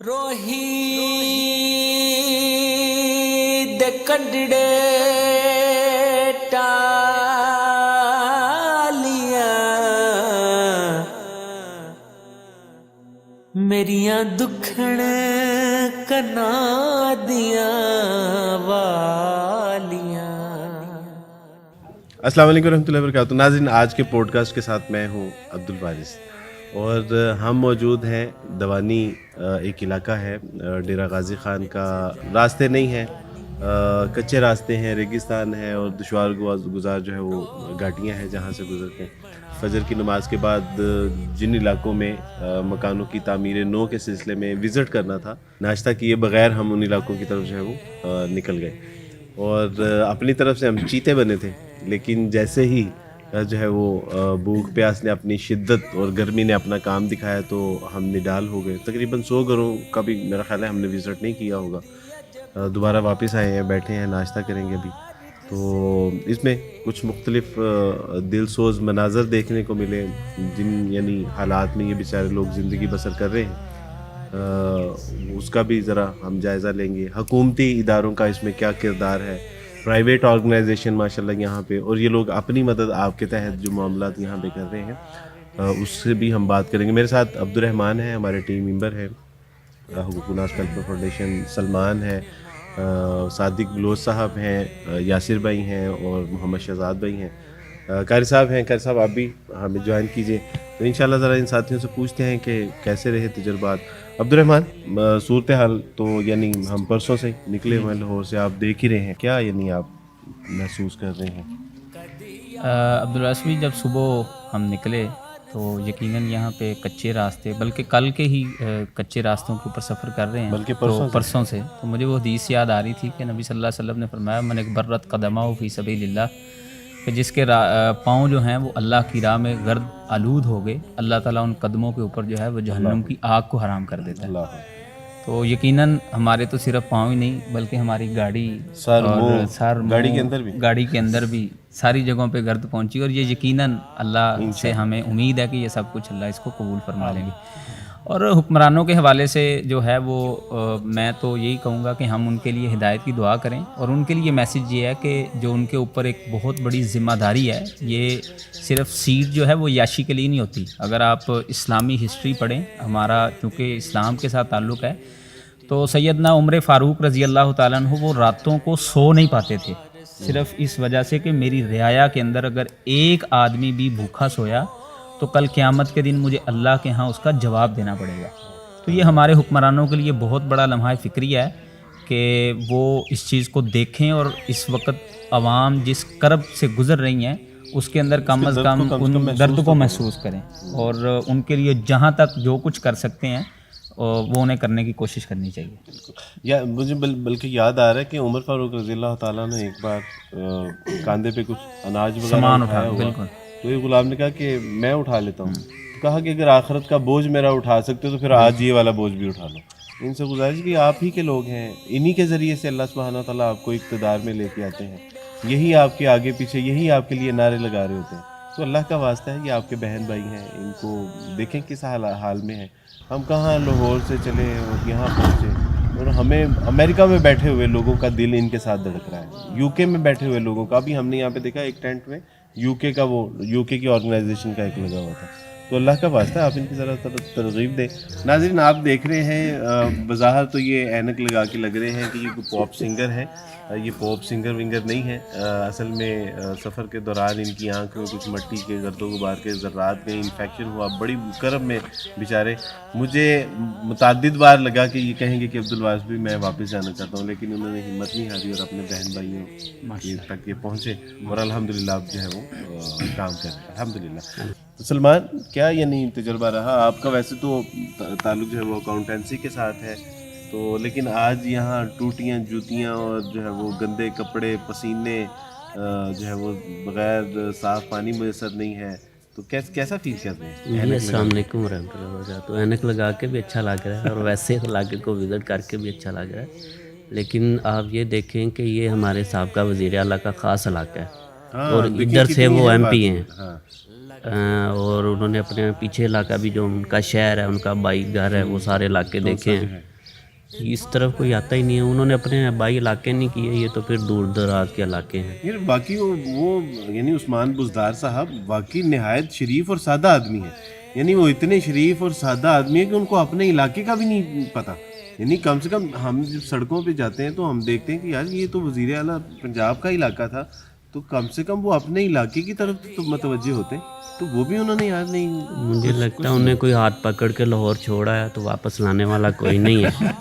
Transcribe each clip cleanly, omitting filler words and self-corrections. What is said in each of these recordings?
روہی دے کنڈڑے ٹالیاں میریاں دکھڑ کنا دیاں والیاں۔ السلام علیکم ورحمۃ اللہ وبرکاتہ۔ ناظرین، آج کے پوڈ کاسٹ کے ساتھ میں ہوں عبد الوارث، اور ہم موجود ہیں دوانی، ایک علاقہ ہے ڈیرہ غازی خان کا۔ راستے نہیں ہیں، کچے راستے ہیں، ریگستان ہے، اور دشوار گزار جو ہے وہ گھاٹیاں ہیں جہاں سے گزرتے ہیں۔ فجر کی نماز کے بعد جن علاقوں میں مکانوں کی تعمیر نو کے سلسلے میں وزٹ کرنا تھا، ناشتہ کیے بغیر ہم ان علاقوں کی طرف جو ہے وہ نکل گئے، اور اپنی طرف سے ہم چیتے بنے تھے، لیکن جیسے ہی جو ہے وہ بھوک پیاس نے اپنی شدت اور گرمی نے اپنا کام دکھایا تو ہم نڈال ہو گئے۔ تقریباً 100 گھروں کا بھی میرا خیال ہے ہم نے وزٹ نہیں کیا ہوگا۔ دوبارہ واپس آئے ہیں، بیٹھے ہیں، ناشتہ کریں گے ابھی۔ تو اس میں کچھ مختلف دل سوز مناظر دیکھنے کو ملے، جن یعنی حالات میں یہ بیچارے لوگ زندگی بسر کر رہے ہیں، اس کا بھی ذرا ہم جائزہ لیں گے۔ حکومتی اداروں کا اس میں کیا کردار ہے، پرائیویٹ آرگنائزیشن ماشاءاللہ یہاں پہ، اور یہ لوگ اپنی مدد آپ کے تحت جو معاملات یہاں پہ کر رہے ہیں، اس سے بھی ہم بات کریں گے۔ میرے ساتھ عبد الرحمان ہے، ہمارے ٹیم ممبر ہے حقوق الناس ویلفیئر فاؤنڈیشن، سلمان ہے، صادق بلوچ صاحب ہیں، یاسر بھائی ہیں، اور محمد شہزاد بھائی ہیں، قاری صاحب ہیں۔ قاری صاحب آپ بھی ہمیں جوائن کیجئے، تو انشاءاللہ ذرا ان ساتھیوں سے پوچھتے ہیں کہ کیسے رہے تجربات۔ عبد الرحمان، صورتحال تو یعنی ہم پرسوں سے نکلے ہوئے ہیں لاہور سے، آپ دیکھ ہی رہے ہیں، کیا یعنی آپ محسوس کر رہے ہیں؟ عبدالواسمی، جب صبح ہم نکلے تو یقیناً یہاں پہ کچے راستے، بلکہ کل کے ہی کچے راستوں کے اوپر سفر کر رہے ہیں، بلکہ تو پرسوں سے تو مجھے وہ حدیث یاد آ رہی تھی کہ نبی صلی اللہ علیہ وسلم نے فرمایا من اکبرت قدمہ فی سبیل اللہ، کہ جس کے پاؤں جو ہیں وہ اللہ کی راہ میں گرد آلود ہو گئے، اللہ تعالیٰ ان قدموں کے اوپر جو ہے وہ جہنم کی آگ کو حرام کر دیتا ہے۔ تو یقیناً ہمارے تو صرف پاؤں ہی نہیں، بلکہ ہماری گاڑی اور گاڑی کے اندر بھی ساری جگہوں پہ گرد پہنچی، اور یہ یقیناً اللہ سے ہمیں امید ہے کہ یہ سب کچھ اللہ اس کو قبول فرما لیں گے۔ اور حکمرانوں کے حوالے سے جو ہے وہ میں تو یہی کہوں گا کہ ہم ان کے لیے ہدایت کی دعا کریں، اور ان کے لیے میسج یہ ہے کہ جو ان کے اوپر ایک بہت بڑی ذمہ داری ہے، یہ صرف سیٹ جو ہے وہ یاشی کے لیے نہیں ہوتی۔ اگر آپ اسلامی ہسٹری پڑھیں، ہمارا چونکہ اسلام کے ساتھ تعلق ہے، تو سیدنا عمر فاروق رضی اللہ تعالیٰ عنہ وہ راتوں کو سو نہیں پاتے تھے، صرف اس وجہ سے کہ میری رعایا کے اندر اگر ایک آدمی بھی بھوکا سویا تو کل قیامت کے دن مجھے اللہ کے ہاں اس کا جواب دینا پڑے گا۔ تو یہ ہمارے حکمرانوں کے لیے بہت بڑا لمحہ فکری ہے کہ وہ اس چیز کو دیکھیں، اور اس وقت عوام جس کرب سے گزر رہی ہیں اس کے اندر کم از کم ان درد کو محسوس کریں، اور ان کے لیے جہاں تک جو کچھ کر سکتے ہیں وہ انہیں کرنے کی کوشش کرنی چاہیے۔ یا مجھے بلکہ یاد آ رہا ہے کہ عمر فاروق رضی اللہ تعالیٰ نے ایک بار کاندھے پہ کچھ اناج وغیرہ اٹھایا ہوا، تو ایک غلام نے کہا کہ میں اٹھا لیتا ہوں، کہا کہ اگر آخرت کا بوجھ میرا اٹھا سکتے تو پھر آج یہ والا بوجھ بھی اٹھا لو۔ ان سے گزارش کہ آپ ہی کے لوگ ہیں، انہی کے ذریعے سے اللہ سبحانہ تعالیٰ آپ کو اقتدار میں لے کے آتے ہیں، یہی آپ کے آگے پیچھے، یہی آپ کے لیے نعرے لگا رہے ہوتے ہیں۔ تو اللہ کا واسطہ ہے، یہ آپ کے بہن بھائی ہیں، ان کو دیکھیں کس حال میں ہیں۔ ہم کہاں لاہور سے چلے اور یہاں پہنچے، اور ہمیں امریکہ میں بیٹھے ہوئے لوگوں کا دل ان کے ساتھ دھڑک رہا ہے، یو کے میں بیٹھے ہوئے لوگوں کا بھی ہم نے یہاں پہ دیکھا ایک ٹینٹ میں یو کے کی آرگنائزیشن کا ایک لگا ہوا تھا۔ تو اللہ کا واسطہ آپ ان کی ذرا ترغیب دیں۔ ناظرین، آپ دیکھ رہے ہیں، بظاہر تو یہ اینک لگا کے لگ رہے ہیں کہ یہ کوئی پاپ سنگر ہے، یہ پاپ سنگر ونگر نہیں ہے۔ اصل میں سفر کے دوران ان کی آنکھ میں کچھ مٹی کے گرد و غبار کے ذرات میں انفیکشن ہوا، بڑی کرب میں بیچارے۔ مجھے متعدد بار لگا کہ یہ کہیں گے کہ عبد الوارث بھی میں واپس جانا چاہتا ہوں، لیکن انہوں نے ہمت نہیں ہاری اور اپنے بہن بھائیوں تک یہ پہنچے، اور الحمدللہ اب جو ہے وہ کام کر رہے ہیں الحمدللہ۔ تو سلمان، کیا یعنی تجربہ رہا آپ کا؟ ویسے تو تعلق جو ہے وہ اکاؤنٹنسی کے ساتھ ہے، تو لیکن آج یہاں ٹوٹیاں جوتیاں اور جو ہے وہ گندے کپڑے، پسینے، جو ہے وہ بغیر صاف پانی میسر نہیں ہے، تو کیسا فیل کر رہے ہیں؟ السلام علیکم ورحمۃ اللہ وبرکاتہ۔ اینک لگا کے بھی اچھا لگ رہا ہے، اور ویسے علاقے کو وزٹ کر کے بھی اچھا لگ رہا ہے، لیکن آپ یہ دیکھیں کہ یہ ہمارے سابقہ وزیر اعلیٰ کا خاص علاقہ ہے، اور ادھر سے وہ ایم پی ہیں، اور انہوں نے اپنے پیچھے علاقہ بھی جو ان کا شہر ہے, ان کا بائی گھر ہے, وہ سارے علاقے دیکھے ہیں. اس طرف کوئی آتا ہی نہیں ہے. انہوں نے اپنے بائی علاقے نہیں کیے, یہ تو پھر دور دراز کے علاقے ہیں. یار باقی وہ یعنی عثمان بزدار صاحب واقعی نہایت شریف اور سادہ آدمی ہیں. یعنی وہ اتنے شریف اور سادہ آدمی ہیں کہ ان کو اپنے علاقے کا بھی نہیں پتہ. یعنی کم سے کم ہم جب سڑکوں پہ جاتے ہیں تو ہم دیکھتے ہیں کہ یار یہ تو وزیر اعلیٰ پنجاب کا علاقہ تھا, تو کم سے کم وہ اپنے علاقے کی طرف تو متوجہ ہوتے ہیں, تو وہ بھی انہوں نے یار نہیں. مجھے لگتا ہے انہیں کوئی ہاتھ پکڑ کے لاہور چھوڑا ہے تو واپس لانے والا کوئی نہیں ہے.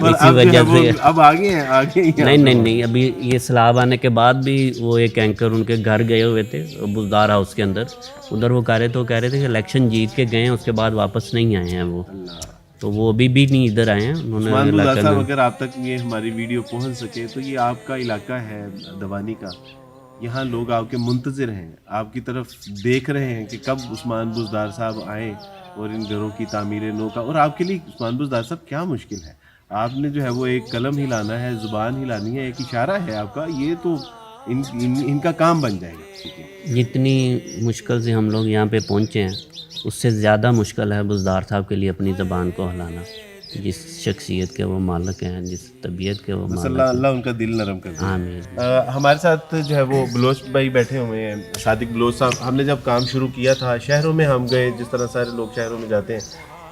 اسی وجہ سے اب آگے ہیں نہیں ابھی یہ سیلاب آنے کے بعد بھی وہ ایک اینکر ان کے گھر گئے ہوئے تھے بزدار ہاؤس کے اندر. ادھر وہ کہہ رہے تھے کہ الیکشن جیت کے گئے ہیں, اس کے بعد واپس نہیں آئے ہیں وہ, تو وہ ابھی بھی نہیں ادھر آئے ہیں. انہوں عثمان بزدار نے صاحب اگر آپ تک یہ ہماری ویڈیو پہنچ سکے تو یہ آپ کا علاقہ ہے دوانی کا, یہاں لوگ آپ کے منتظر ہیں, آپ کی طرف دیکھ رہے ہیں کہ کب عثمان بزدار صاحب آئیں اور ان گھروں کی تعمیر نو کا. اور آپ کے لیے عثمان بزدار صاحب کیا مشکل ہے, آپ نے جو ہے وہ ایک قلم ہلانا ہے, زبان ہلانی ہے, ایک اشارہ ہے آپ کا, یہ تو ان کا کام بن جائے گا. جتنی مشکل سے ہم لوگ یہاں پہ پہنچے ہیں اس سے زیادہ مشکل ہے بزدار صاحب کے لیے اپنی زبان کو ہلانا. جس شخصیت کے وہ مالک ہیں, جس طبیعت کے وہ مالک ہیں, اللہ ان کا دل نرم کر دے. آمین. ہمارے ساتھ جو ہے وہ بلوچ بھائی بیٹھے ہوئے ہیں, صادق بلوچ صاحب. ہم نے جب کام شروع کیا تھا شہروں میں ہم گئے, جس طرح سارے لوگ شہروں میں جاتے ہیں,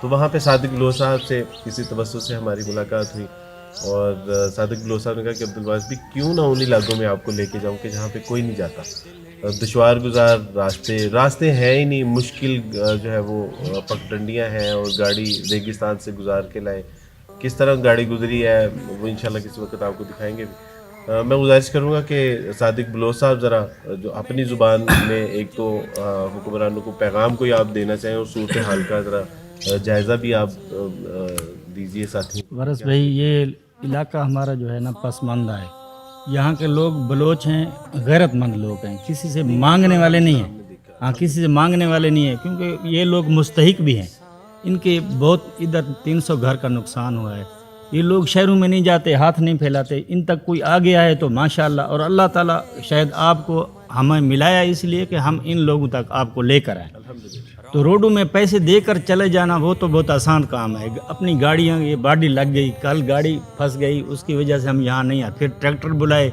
تو وہاں پہ صادق بلوچ صاحب سے کسی توسط سے ہماری ملاقات ہوئی, اور صادق بلوچ صاحب نے کہا کہ عبدالواس بھی کیوں نہ ان علاقوں میں آپ کو لے کے جاؤں کہ جہاں پہ کوئی نہیں جاتا, دشوار گزار راستے ہیں ہی نہیں, مشکل جو ہے وہ پگڈنڈیاں ہیں, اور گاڑی ریگستان سے گزار کے لائے. کس طرح گاڑی گزری ہے وہ انشاءاللہ کسی وقت آپ کو دکھائیں گے بھی. میں گزارش کروں گا کہ صادق بلوچ صاحب ذرا جو اپنی زبان میں ایک تو حکمرانوں کو پیغام کوئی آپ دینا چاہیں, اور صورتحال کا ذرا جائزہ بھی آپ دیجیے ساتھی. وارث بھائی, یہ علاقہ ہمارا جو ہے نا پسماندہ ہے. یہاں کے لوگ بلوچ ہیں, غیرت مند لوگ ہیں, کسی سے مانگنے والے نہیں ہیں. ہاں, کسی سے مانگنے والے نہیں ہیں, کیونکہ یہ لوگ مستحق بھی ہیں. ان کے بہت ادھر 300 گھر کا نقصان ہوا ہے. یہ لوگ شہروں میں نہیں جاتے, ہاتھ نہیں پھیلاتے. ان تک کوئی آ گیا ہے تو ماشاءاللہ, اور اللہ تعالیٰ شاید آپ کو ہمیں ملایا اس لیے کہ ہم ان لوگوں تک آپ کو لے کر آئیں. تو روڈوں میں پیسے دے کر چلے جانا وہ تو بہت آسان کام ہے. اپنی گاڑیاں یہ باڈی لگ گئی, کل گاڑی پھنس گئی, اس کی وجہ سے ہم یہاں نہیں آئے. پھر ٹریکٹر بلائے,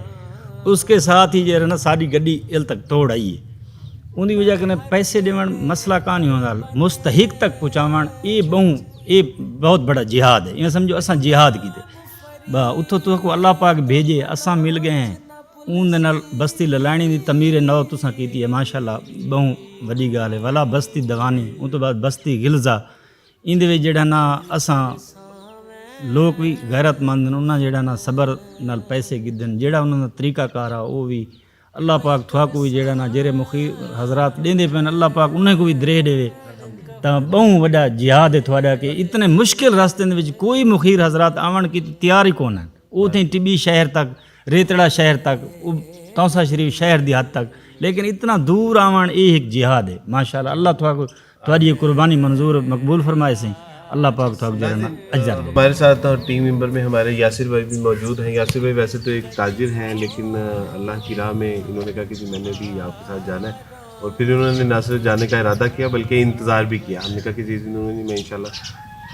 اس کے ساتھ ہی جو ہے نا ساری گڈی ال تک توڑ آئی ہے. ان کی وجہ سے پیسے ڈیون مسئلہ کا نہیں ہوتا, مستحق تک پہنچاون یہ بہت بڑا جہاد ہے. یہ سمجھو اساں جہاد کیتے اتوں تو کو اللہ پاک بھیجے, اساں مل گئے ہیں. اون دے نال بستی للائنی دی تعمیر نو تساں کیتی ہے ماشاءاللہ, بہت وڈی گال ہے. والا بستی دوانی, ان تو بعد بستی غلزہ, ان دے وچ جڑا نا اساں لوگ بھی غیرت مند نے, انہاں جڑا نا صبر نال پیسے گدن, جڑا انہاں دا طریقہ کار ہے وہ بھی اللہ پاک تھوا کو بھی جڑا نا جڑے مخیر حضرات دیندے پین, اللہ پاک انہیں کو بھی درے دے. تو بہت وڈا جہاد ہے تھوڑا کہ اتنے مشکل راستے دے وچ کوئی مخیر حضرات آون کی تیار ہی کون ہیں. وہ تھیں ٹبی شہر تک, ریتڑا شہر تک, توسا شریف شہر دی حد تک, لیکن اتنا دور آون یہ ایک جہاد ہے ماشاءاللہ. اللہ تھوا کو تھوڑی یہ قربانی منظور مقبول فرمائے سے, اللہ پاک تھوا جو ہے نا اجر دے. ہمارے ساتھ اور ٹیم ممبر میں ہمارے یاسر بھائی بھی موجود ہیں. یاسر بھائی ویسے تو ایک تاجر ہیں, لیکن اللہ کی راہ میں انہوں نے کہا کہ جی میں نے بھی آپ کے ساتھ جانا ہے, اور پھر انہوں نے نہ صرف جانے کا ارادہ کیا بلکہ انتظار بھی کیا. ہم نے کہا کہ جی انہوں نے, میں انشاءاللہ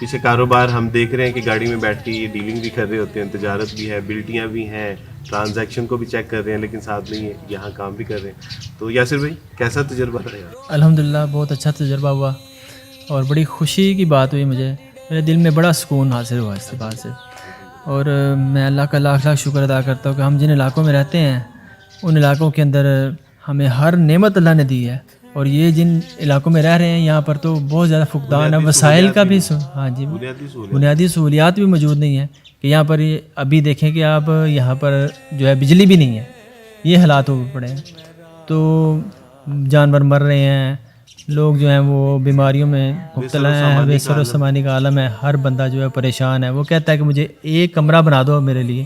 پیچھے کاروبار ہم دیکھ رہے ہیں کہ گاڑی میں بیٹھ کے یہ ڈیلنگ بھی کر رہے ہوتے ہیں, تجارت بھی ہے, بلٹیاں بھی ہیں, ٹرانزیکشن کو بھی چیک کر رہے ہیں, لیکن ساتھ میں یہاں کام بھی کر رہے ہیں. تو یاسر بھائی کیسا تجربہ رہا؟ الحمدللہ بہت اچھا تجربہ ہوا, اور بڑی خوشی کی بات ہوئی. مجھے میرے دل میں بڑا سکون حاصل ہوا اس بات سے, اور میں اللہ کا لاکھ لاکھ شکر ادا کرتا ہوں کہ ہم جن علاقوں میں رہتے ہیں ان علاقوں کے اندر ہمیں ہر نعمت اللہ نے دی ہے. اور یہ جن علاقوں میں رہ رہے ہیں یہاں پر تو بہت زیادہ فقدان ہے, وسائل کا بھی ہاں جی بنیادی سہولیات بھی موجود نہیں ہیں. کہ یہاں پر ابھی دیکھیں کہ آپ یہاں پر جو ہے بجلی بھی نہیں ہے, یہ حالات ہو پڑے ہیں. تو جانور مر رہے ہیں, لوگ جو ہیں وہ بیماریوں میں مبتلا ہیں, بے سر و سمانی کا عالم ہے. ہر بندہ جو ہے پریشان ہے. وہ کہتا ہے کہ مجھے ایک کمرہ بنا دو میرے لیے,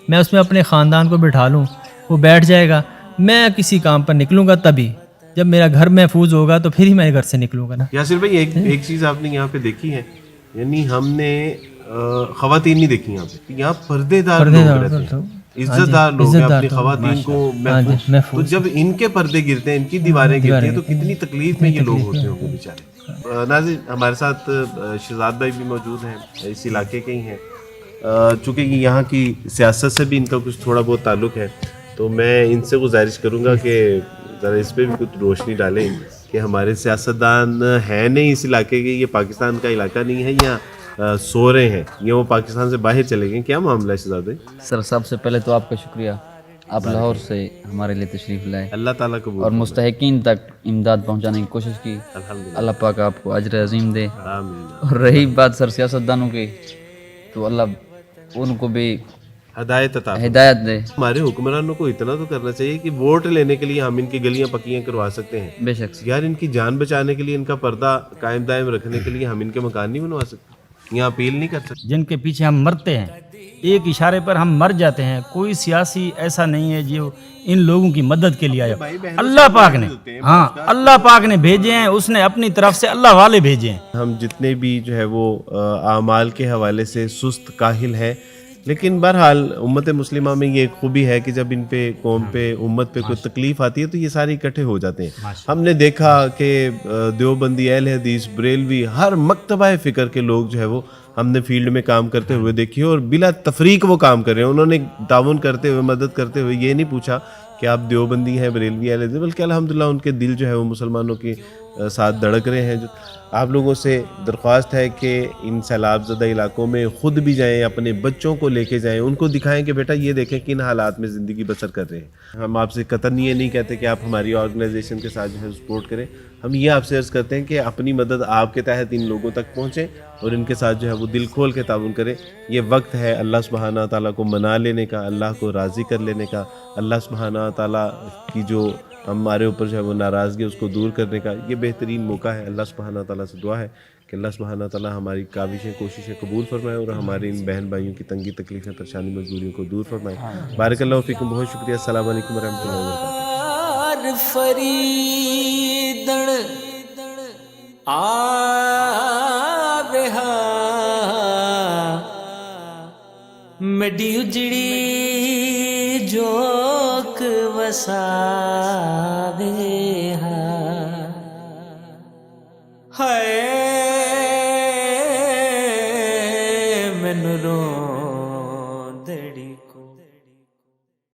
میں اس میں اپنے خاندان کو بٹھا لوں, وہ بیٹھ جائے گا, میں کسی کام پر نکلوں گا تبھی, جب میرا گھر محفوظ ہوگا تو پھر ہی میں گھر سے نکلوں گا نا. یاسر بھائی ایک چیز آپ نے یہاں پہ دیکھی ہے, یعنی ہم نے خواتین نہیں دیکھی یہاں پہ, یہاں پردے دار لوگ رہتے ہیں. عزت دار لوگ ہیں, اپنی تو خواتین کو ہاں جی، محفوظ. محفوظ. تو جب ان کے پردے گرتے ہیں, ان کی دیواریں گرتی ہیں, تو کتنی تکلیف میں یہ لوگ ہوتے ہوں گے بیچارے. ناظرین, ہمارے ساتھ شہزاد بھائی بھی موجود ہیں, اس علاقے کے ہی ہیں. چونکہ یہاں کی سیاست سے بھی ان کا کچھ تھوڑا بہت تعلق ہے, تو میں ان سے گزارش کروں گا کہ ذرا اس پہ بھی کچھ روشنی ڈالیں کہ ہمارے سیاستدان ہیں نہیں اس علاقے کے, یہ پاکستان کا علاقہ نہیں ہے, یا سو رہے ہیں, یا وہ پاکستان سے باہر چلے گئے, کیا معاملہ ہے شہزاد بھائی؟ سر سب سے پہلے تو آپ کا شکریہ, آپ لاہور سے ہمارے لیے تشریف لائے اللہ تعالیٰ کو اور مستحقین تک امداد پہنچانے کی کوشش کی. اللہ پاک آپ کو اجر عظیم دے. اور رہی بات سر سیاستدانوں کی, تو اللہ ان کو بھی ہدایت عطا فرمائے. ہدایت دے. ہمارے حکمرانوں کو اتنا تو کرنا چاہیے کہ ووٹ لینے کے لیے ہم ان کی گلیاں پکیاں کروا سکتے ہیں, بے شک یار ان کی جان بچانے کے لیے, ان کا پردہ قائم دائم رکھنے کے لیے ہم ان کے مکان نہیں بنوا سکتے, یہاں اپیل نہیں کر سکتے. جن کے پیچھے ہم مرتے ہیں, ایک اشارے پر ہم مر جاتے ہیں. کوئی سیاسی ایسا نہیں ہے جو ان لوگوں کی مدد کے لیے آیا. اللہ پاک نے, ہاں اللہ پاک نے بھیجے ہیں, اس نے اپنی طرف سے اللہ والے بھیجے ہیں. ہم جتنے بھی جو ہے وہ اعمال کے حوالے سے سست کاہل ہیں, لیکن بہرحال امت مسلمہ میں یہ ایک خوبی ہے کہ جب ان پہ, قوم پہ, امت پہ کوئی تکلیف آتی ہے تو یہ سارے اکٹھے ہو جاتے ہیں. ہم نے دیکھا کہ دیوبندی, اہل حدیث, بریلوی, ہر مکتبہ فکر کے لوگ جو ہے وہ ہم نے فیلڈ میں کام کرتے ہوئے دیکھے, اور بلا تفریق وہ کام کر رہے ہیں. انہوں نے تعاون کرتے ہوئے, مدد کرتے ہوئے یہ نہیں پوچھا کہ آپ دیوبندی ہیں, بریلوی, اہل حدیث, بلکہ الحمدللہ ان کے دل جو ہے وہ مسلمانوں کے ساتھ دھڑک رہے ہیں. آپ لوگوں سے درخواست ہے کہ ان سیلاب زدہ علاقوں میں خود بھی جائیں, اپنے بچوں کو لے کے جائیں, ان کو دکھائیں کہ بیٹا یہ دیکھیں کن حالات میں زندگی بسر کر رہے ہیں. ہم آپ سے قطعاً یہ نہیں کہتے کہ آپ ہماری آرگنائزیشن کے ساتھ جو ہے سپورٹ کریں, ہم یہ آپ سے عرض کرتے ہیں کہ اپنی مدد آپ کے تحت ان لوگوں تک پہنچیں اور ان کے ساتھ جو ہے وہ دل کھول کے تعاون کریں. یہ وقت ہے اللہ سبحانہ تعالیٰ کو منا لینے کا, اللہ کو راضی کر لینے کا, اللہ سبحانہ تعالیٰ کی جو ہمارے اوپر جو ہے وہ ناراضگی اس کو دور کرنے کا یہ بہترین موقع ہے. اللہ سبحانہ تعالیٰ سے دعا ہے کہ اللہ سبحانہ تعالیٰ ہماری کاوشیں, کوششیں قبول فرمائے اور ہمارے ان بہن بھائیوں کی تنگی تکلیفیں, پریشانی, مجبوریوں کو دور فرمائے. بارک اللہ فیکم, بہت شکریہ. السلام علیکم ورحمۃ اللہ وبرکاتہ. فریدن آوہا مڈی اجڑی جوک وساوے ہائے مینوں